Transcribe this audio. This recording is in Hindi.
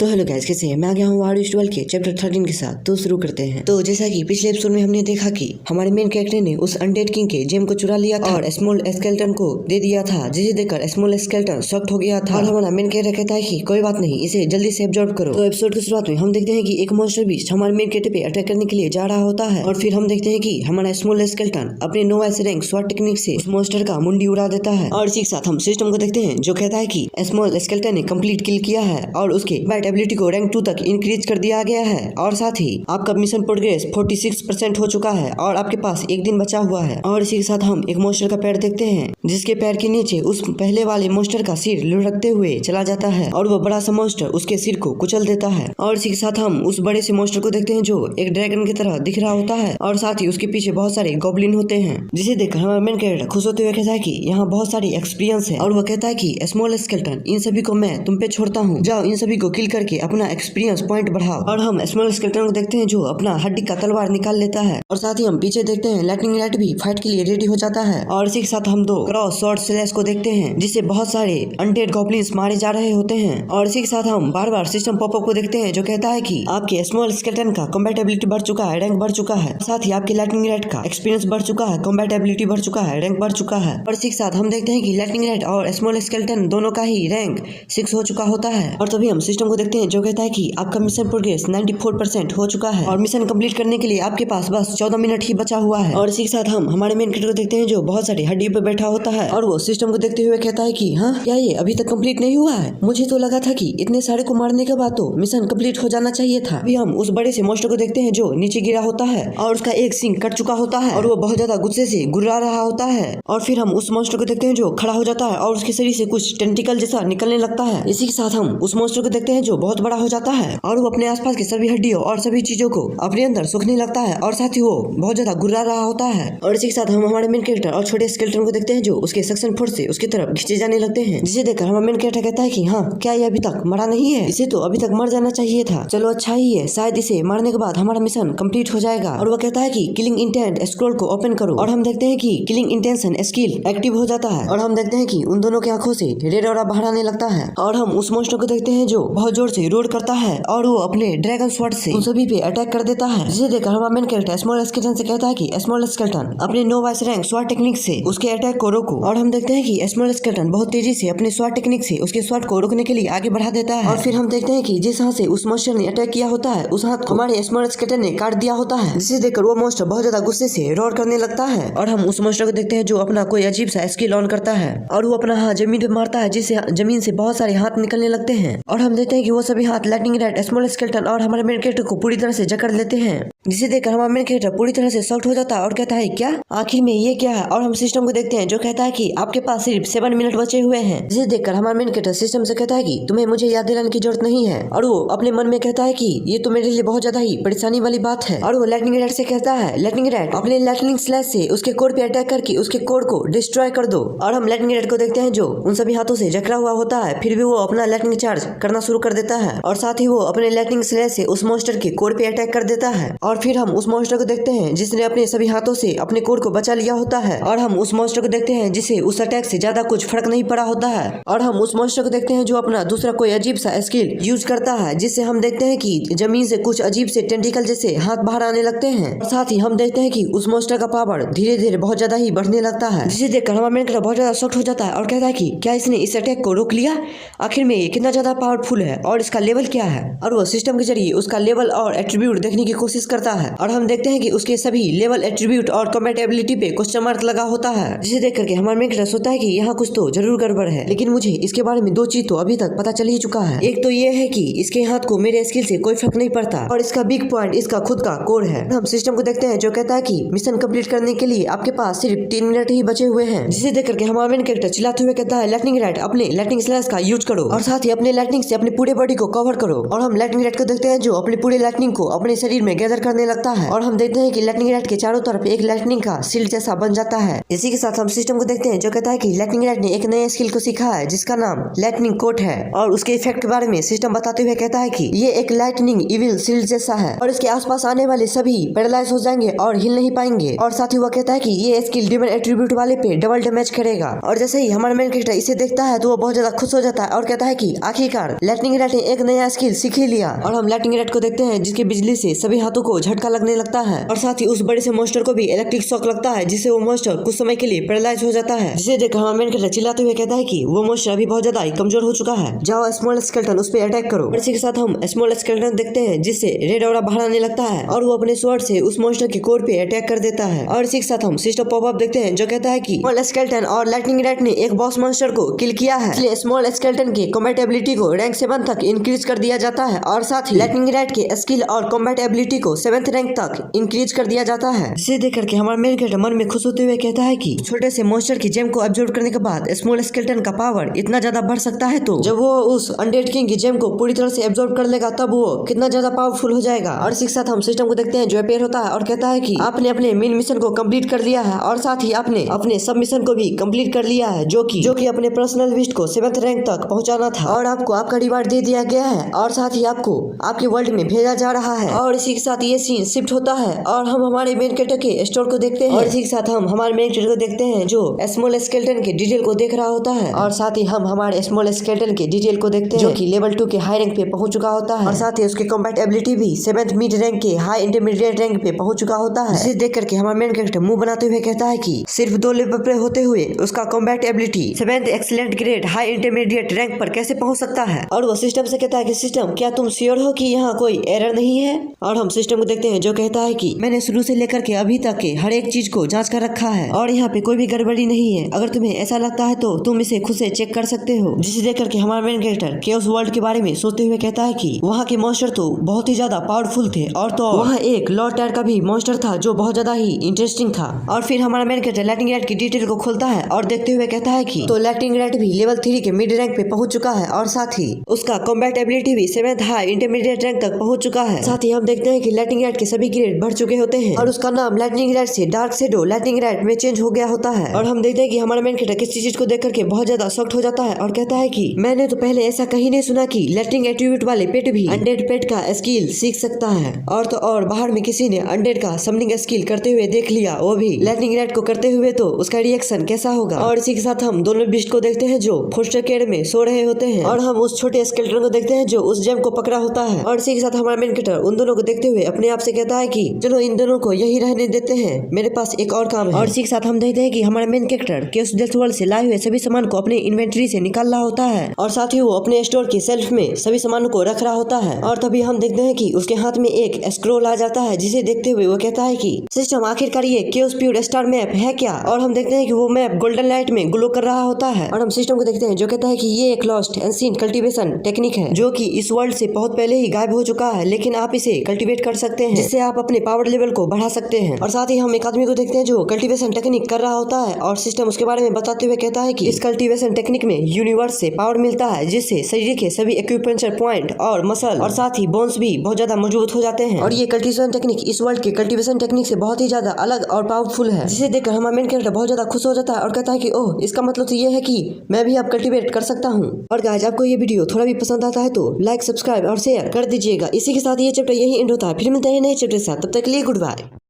तो हेलो गाइस, कैसे हैं? मैं आ गया हूँ वार्ड 12 के चैप्टर 13 के साथ। तो शुरू करते हैं। तो जैसा कि पिछले एपिसोड में हमने देखा कि हमारे मेन कैरेक्टर ने उस अनडेड किंग के जेम को चुरा लिया था और स्मॉल स्केलेटन को दे दिया था, जिसे देखकर स्मॉल स्केलेटन शॉक्ड हो गया था और हमारा मेन कैरेक्टर कहता है कि कोई बात नहीं, इसे जल्दी से एब्जॉर्ब करो। तो एपिसोड की शुरुआत में हम देखते हैं कि एक मॉन्स्टर बीस्ट हमारे मेन कैरेक्टर पे अटैक करने के लिए जा रहा होता है और फिर हम देखते हैं कि हमारा स्मॉल स्केलेटन अपने नोवा से रैंक स्वॉट टेक्निक से उस मॉन्स्टर का मुंडी उड़ा देता है। और इसी के साथ हम सिस्टम को देखते हैं जो कहता है कि स्मॉल स्केलेटन ने कंप्लीट किल किया है और उसके बैट एबिलिटी को रैंक 2 तक इंक्रीज कर दिया गया है और साथ ही आपका मिशन प्रोग्रेस 46% हो चुका है और आपके पास एक दिन बचा हुआ है। और इसी के साथ हम एक मॉन्स्टर का पैर देखते हैं जिसके पैर के नीचे उस पहले वाले मॉन्स्टर का सिर लुढ़कते हुए चला जाता है और वो बड़ा सा मॉन्स्टर उसके सिर को कुचल देता है। और इसी के साथ हम उस बड़े से मॉन्स्टर को देखते हैं जो एक ड्रैगन की तरह दिख रहा होता है और साथ ही उसके पीछे बहुत सारे गॉब्लिन होते हैं, जिसे देखकर हमारा मेन कैरेक्टर खुश होते हुए कहता है कि यहाँ बहुत सारी एक्सपीरियंस है और वो कहता है कि स्मॉल स्केलेटन, इन सभी को मैं तुम पे छोड़ता हूँ, जाओ इन सभी को किल करके अपना एक्सपीरियंस पॉइंट बढ़ाओ। और हम स्मॉल स्केलेटन को देखते हैं जो अपना हड्डी का तलवार निकाल लेता है और साथ ही हम पीछे देखते हैं लाइटनिंग राइट भी फाइट के लिए रेडी हो जाता है। और इसी के साथ हम दो क्रॉस स्वॉर्ड स्लैश को देखते हैं जिससे बहुत सारे अनडेड गॉब्लिन्स मारे जा रहे होते हैं। और इसी के साथ हम बार बार सिस्टम पॉपअप को देखते हैं जो कहता है कि आपके स्मॉल स्केलेटन का कॉम्बैट एबिलिटी बढ़ चुका है, रैंक बढ़ चुका है, साथ ही आपके लाइटनिंग राइट का एक्सपीरियंस बढ़ चुका है, कॉम्बैट एबिलिटी बढ़ चुका है, रैंक बढ़ चुका है। और इसी के साथ हम देखते हैं कि लाइटनिंग राइट और स्मॉल स्केलेटन दोनों का ही रैंक 6 हो चुका होता है। और तभी हम सिस्टम को देखते हैं जो कहता है कि आपका मिशन प्रोग्रेस 94% हो चुका है और मिशन कंप्लीट करने के लिए आपके पास बस 14 मिनट ही बचा हुआ है। और इसी के साथ हम हमारे मेन कैरेक्टर को देखते हैं जो बहुत सारी हड्डी पे बैठा होता है और वो सिस्टम को देखते हुए कहता है कि हाँ, क्या ये अभी तक कंप्लीट नहीं हुआ है? मुझे तो लगा था कि इतने सारे को मारने के बाद तो मिशन कंप्लीट हो जाना चाहिए था। अभी हम उस बड़े से मॉन्स्टर को देखते हैं जो नीचे गिरा होता है और उसका एक सिंग कट चुका होता है और वो बहुत ज्यादा गुस्से से गुर्रा रहा होता है। और फिर हम उस मॉन्स्टर को देखते हैं जो खड़ा हो जाता है और उसके शरीर से कुछ टेंटिकल जैसा निकलने लगता है। इसी के साथ हम उस मॉन्स्टर को देखते हैं जो बहुत बड़ा हो जाता है और वो अपने आसपास की सभी हड्डियों और सभी चीजों को अपने अंदर सूखने लगता है और साथ ही वो बहुत ज्यादा गुर्रा रहा होता है। और इसी के साथ हम हमारे मेन कैरेक्टर और छोटे स्केलेटन को देखते हैं जो उसके सक्शन फोर्स से उसकी तरफ खींचे जाने लगते हैं, जिसे देखकर हमारा मेन कैरेक्टर कहता है कि हाँ, क्या ये अभी तक मरा नहीं है? इसे तो अभी तक मर जाना चाहिए था। चलो अच्छा ही है, शायद इसे मारने के बाद हमारा मिशन कंप्लीट हो जाएगा। और वो कहता है कि किलिंग इंटेंट स्क्रॉल को ओपन करो और हम देखते हैं कि किलिंग इंटेंशन स्किल एक्टिव हो जाता है और हम देखते हैं कि उन दोनों की आंखों से रेड ऑरा बाहर आने लगता है। और हम उस मॉन्स्टर को देखते हैं जो बहुत जोर से रोड करता है और वो अपने ड्रैगन स्वॉर्ड से उन सभी पे अटैक कर देता है, जिसे देखकर हमारा मेन कैरेक्टर स्मॉल स्केलेटन से कहता है कि स्मॉल स्केलेटन, अपने नोवा से रैंक स्वॉर्ड टेक्निक से उसके अटैक को रोको। और हम देखते हैं कि स्मॉल स्केलेटन बहुत तेजी से अपने स्वॉर्ड टेक्निक से उसके स्वॉर्ड को रोकने के लिए आगे बढ़ा देता है। और फिर हम देखते हैं कि जिस हाथ से उस मॉन्स्टर ने अटैक किया होता है उस हाथ को हमारे स्मॉल स्केलेटन ने काट दिया होता है, जिसे देखकर वो मॉन्स्टर बहुत ज्यादा गुस्से से रोर करने लगता है। और हम उस मॉन्स्टर को देखते हैं जो अपना कोई अजीब सा स्किल ऑन करता है और वो अपना हाथ जमीन पे मारता है, जिससे जमीन से बहुत सारे हाथ निकलने लगते हैं। और हम देखते हैं कि वो सभी हाथ लाइटनिंग राइट, स्मॉल स्केलेटन और हमारे मेन कैरेक्टर को पूरी तरह से जकड़ लेते हैं, जिसे देखकर हमारा मेन कैरेक्टर पूरी तरह से शॉक्ड हो जाता है और कहता है क्या, आखिर में ये क्या है? और हम सिस्टम को देखते हैं जो कहता है कि आपके पास सिर्फ 7 मिनट बचे हुए हैं, जिसे देखकर हमारा मेन कैरेक्टर सिस्टम से कहता है कि तुम्हें मुझे याद दिलाने की जरूरत नहीं है। और वो अपने मन में कहता है कि ये तो मेरे लिए बहुत ज्यादा ही परेशानी वाली बात है। और वो लाइटनिंग राइट से कहता है, लाइटनिंग राइट, अपने लाइटनिंग स्लैश से उसके कोर पे अटैक करके उसके कोर को डिस्ट्रॉय कर दो। और हम लाइटनिंग राइट को देखते हैं जो उन सभी हाथों से जकड़ा हुआ होता है, फिर भी वो अपना लाइटनिंग चार्ज करना शुरू कर देता है और साथ ही वो अपने लाइटनिंग स्लैश से उस मॉन्स्टर के कोर पे अटैक कर देता है। और फिर हम उस मॉन्स्टर को देखते हैं जिसने अपने सभी हाथों से अपने कोर को बचा लिया होता है। और हम उस मॉन्स्टर को देखते हैं जिसे उस अटैक से ज्यादा कुछ फर्क नहीं पड़ा होता है। और हम उस मॉन्स्टर को देखते हैं जो अपना दूसरा कोई अजीब सा स्किल यूज करता है, जिससे हम देखते हैं कि जमीन से कुछ अजीब से टेंटिकल जैसे हाथ बाहर आने लगते हैं। और साथ ही हम देखते हैं कि उस मॉन्स्टर का पावर धीरे धीरे बहुत ज्यादा ही बढ़ने लगता है, जिसे देखकर हमारा मेन कैरेक्टर बहुत ज्यादा शॉक्ड हो जाता है और कहता है कि क्या इसने इस अटैक को रोक लिया? आखिर में ये कितना ज्यादा पावरफुल है और इसका लेवल क्या है? और वो सिस्टम के जरिए उसका लेवल और एट्रीब्यूट देखने की कोशिश करता है और हम देखते हैं कि उसके सभी लेवल, एट्रीब्यूट और कॉम्बैट एबिलिटी पे क्वेश्चन मार्क लगा होता है, जिसे देख करके हमारा मेन कैरेक्टर सोचता है कि यहाँ कुछ तो जरूर गड़बड़ है। लेकिन मुझे इसके बारे में 2 चीज तो अभी तक पता चल ही चुका है। एक तो ये है कि इसके हाथ को मेरे स्किल से कोई फर्क नहीं पड़ता और इसका बिग पॉइंट इसका खुद का कोर है। हम सिस्टम को देखते हैं जो कहता है कि मिशन कंप्लीट करने के लिए आपके पास सिर्फ 3 मिनट ही बचे हुए हैं, जिसे देख करके हमारा मेन कैरेक्टर चिल्लाते हुए कहता है, लाइटनिंग राइट, अपने लाइटनिंग स्लैश का यूज करो और साथ ही अपने लाइटनिंग से अपने पूरे बॉडी को कवर करो। और हम लाइटनिंग राइट को देखते हैं जो अपने पूरे लाइटनिंग को अपने शरीर में गैदर करने करने लगता है और हम देखते हैं कि लाइटनिंग रैट के चारों तरफ एक लाइटनिंग का शील्ड जैसा बन जाता है। इसी के साथ हम सिस्टम को देखते हैं जो कहता है कि लाइटनिंग रैट ने एक नए स्किल को सीखा है जिसका नाम लाइटनिंग कोट है और उसके इफेक्ट के बारे में सिस्टम बताते हुए कहता है कि ये एक लाइटनिंग इविल शील्ड जैसा है और इसके आसपास आने वाले सभी पैरालाइज हो जाएंगे और हिल नहीं पाएंगे। और साथ ही वह कहता है कि ये स्किल डिमन एट्रीब्यूट वाले पे डबल डैमेज करेगा। और जैसे ही हमारा मेन कैरेक्टर इसे देखता है तो वो बहुत ज्यादा खुश हो जाता है और कहता है कि आखिरकार लाइटनिंग रैट ने एक नया स्किल सीख ही लिया। और हम लाइटनिंग रैट को देखते हैं जिसके बिजली से सभी हाथों को झटका लगने लगता है और साथ ही उस बड़े से मॉन्स्टर को भी इलेक्ट्रिक शॉक लगता है जिससे वो मॉन्स्टर कुछ समय के लिए पैरालाइज हो जाता है। जिसे देखकर हमारा मेन कैरेक्टर चिल्लाते हुए कहता है कि वो मॉन्स्टर अभी बहुत ज्यादा कमजोर हो चुका है, जाओ स्मॉल स्केलेटन उस पर अटैक करो। इसी के साथ हम स्मॉल स्केलेटन देखते हैं जिससे रेड ऑरा बाहर आने लगता है और वो अपने स्वॉर्ड से उस मॉन्स्टर के कोर पे अटैक कर देता है। और इसी के साथ हम सिस्टर पॉपअप देखते हैं जो कहता है कि स्मॉल स्केलेटन और लाइटनिंग रैट ने एक बॉस मॉन्स्टर को किल किया है, इसलिए स्मॉल स्केलेटन की कॉम्बैट एबिलिटी को रैंक 7 तक इंक्रीज कर दिया जाता है और साथ ही लाइटनिंग रैट के स्किल और कॉम्बैट एबिलिटी को 7th रैंक तक इंक्रीज कर दिया जाता है। जिसे देख करके हमारा मेन कैरेक्टर मन में खुश होते हुए कहता है कि छोटे से मॉन्स्टर की जेम को एब्जॉर्ब करने के बाद स्मॉल स्केलेटन का पावर इतना ज्यादा बढ़ सकता है, तो जब वो उस अनडेड किंग की जेम को पूरी तरह से एब्जॉर्ब कर लेगा तब वो कितना ज्यादा पावरफुल हो जाएगा। और इसी के साथ हम सिस्टम को देखते हैं जो अपेयर होता है और कहता है कि आपने अपने मेन मिशन को कंप्लीट कर लिया है और साथ ही आपने अपने सब मिशन को भी कंप्लीट कर लिया है जो कि अपने पर्सनल विस्ट को 7th रैंक तक पहुंचाना था और आपको आपका रिवार्ड दे दिया गया है और साथ ही आपको आपके वर्ल्ड में भेजा जा रहा है। और इसी के साथ ये सीन शिफ्ट होता है और हम हमारे मेन कैरेक्टर के स्टोर को देखते हैं और इसी के साथ हम हमारे मेन कैरेक्टर को देखते हैं जो स्मॉल स्केलेटन के डिटेल को देख रहा होता है और साथ ही हम हमारे स्मॉल स्केलेटन के डिटेल को देखते हैं जो कि लेवल 2 के हाई रैंक पे पहुंच चुका होता है और साथ ही उसके कॉम्बैट एबिलिटी भी 7th मिड रैंक के हाई इंटरमीडिएट रैंक पे पहुंच चुका होता है। इसे देख करके हमारा मेन कैरेक्टर मुंह बनाते हुए कहता है कि सिर्फ 2 लेवल पे होते हुए उसका combat ability 7th excellent grade high intermediate rank पर कैसे पहुंच सकता है। और वो सिस्टम से कहता है कि सिस्टम क्या तुम श्योर हो कि यहाँ कोई एरर नहीं है। और हम सिस्टम को देखते हैं जो कहता है कि मैंने शुरू से लेकर के अभी तक के हर एक चीज को जांच कर रखा है और यहाँ पे कोई भी गड़बड़ी नहीं है, अगर तुम्हें ऐसा लगता है तो तुम इसे खुद से चेक कर सकते हो। जिसे देख करके हमारा मेन कैरेक्टर केओस वर्ल्ड के बारे में सोचते हुए कहता है कि वहाँ के मॉन्स्टर तो बहुत ही ज्यादा पावरफुल थे और तो वहाँ एक लॉर्ड टायर का भी मॉन्स्टर था जो बहुत ज्यादा ही इंटरेस्टिंग था। और फिर हमारा मेन कैरेक्टर लाइटनिंग रैट की डिटेल को खोलता है और देखते हुए कहता है कि तो लाइटनिंग रैट भी लेवल 3 के मिड रैंक पे पहुंच चुका है और साथ ही उसका कॉम्बैट एबिलिटी भी 7th हाई इंटरमीडिएट रैंक तक पहुंच चुका है। साथ ही हम देखते हैं कि लाइटनिंग रैट के सभी ग्रेड बढ़ चुके होते हैं और उसका नाम लाइटनिंग रैट से डार्क शैडो लाइटनिंग रैट में चेंज हो गया होता है। और हम देखते हैं कि हमारा मेन कैरेक्टर किसी चीज को देख करके बहुत ज्यादा शॉक्ड हो जाता है और कहता है कि मैंने तो पहले ऐसा कहीं नहीं सुना कि लाइटनिंग एट्रीब्यूट वाले पेट भी अनडेड पेट का स्किल सीख सकता है। और तो और बाहर में किसी ने अनडेड का समनिंग स्किल करते हुए देख लिया, वो भी लाइटनिंग रैट को करते हुए, तो उसका रिएक्शन कैसा होगा। और इसी के साथ हम दोनों बिस्ट को देखते हैं जो फोस्टर केयर में सो रहे होते हैं और हम उस छोटे स्केलेटन को देखते हैं जो उस जेम को पकड़ा होता है। और इसी के साथ हमारा मेन कैरेक्टर उन दोनों को देखते हुए अपने आप से कहता है कि चलो इन दोनों को यही रहने देते हैं, मेरे पास एक और काम है। और इसी के साथ हम देखते हैं कि हमारा main character chaos death world से लाए हुए सभी सामान को अपने इन्वेंटरी से निकाल रहा होता है और साथ ही वो अपने स्टोर की सेल्फ में सभी सामानों को रख रहा होता है। और तभी हम देखते हैं कि उसके हाथ में एक स्क्रोल आ जाता है जिसे देखते हुए वो कहता है कि सिस्टम आखिरकार ये केओस प्यूर स्टार मैप है क्या। और हम देखते हैं कि वो मैप गोल्डन लाइट में ग्लो कर रहा होता है और हम सिस्टम को देखते हैं जो कहता है कि ये एक लॉस्ट एंशिएंट कल्टीवेशन टेक्निक है जो कि इस वर्ल्ड से बहुत पहले ही गायब हो चुका है, लेकिन आप इसे कल्टीवेट कर सकते हैं जिससे आप अपने पावर लेवल को बढ़ा सकते हैं। और साथ ही हम एक आदमी को देखते हैं जो कल्टीवेशन टेक्निक कर रहा होता है और सिस्टम उसके बारे में बताते हुए कहता है कि इस कल्टीवेशन टेक्निक में यूनिवर्स से पावर मिलता है जिससे शरीर के सभी एक्यूपेंचर पॉइंट और मसल और साथ ही बोन्स भी बहुत ज्यादा मजबूत हो जाते हैं। और ये कल्टीवेशन टेक्निक इस वर्ल्ड के कल्टीवेशन टेक्निक से बहुत ही ज्यादा अलग और पावरफुल है, जिसे देखकर हमारा मेन कैरेक्टर बहुत ज्यादा खुश हो जाता है और कहता है कि ओह, इसका मतलब तो ये है कि मैं भी अब कल्टीवेट कर सकता हूँ। और गाइस, आपको ये वीडियो थोड़ा भी पसंद आता है तो लाइक, सब्सक्राइब और शेयर कर दीजिएगा। इसी के साथ ये चैप्टर यही एंड होता है, फिर मिलते हैं नए चैप्टर के साथ, तब तक के लिए गुड बाय।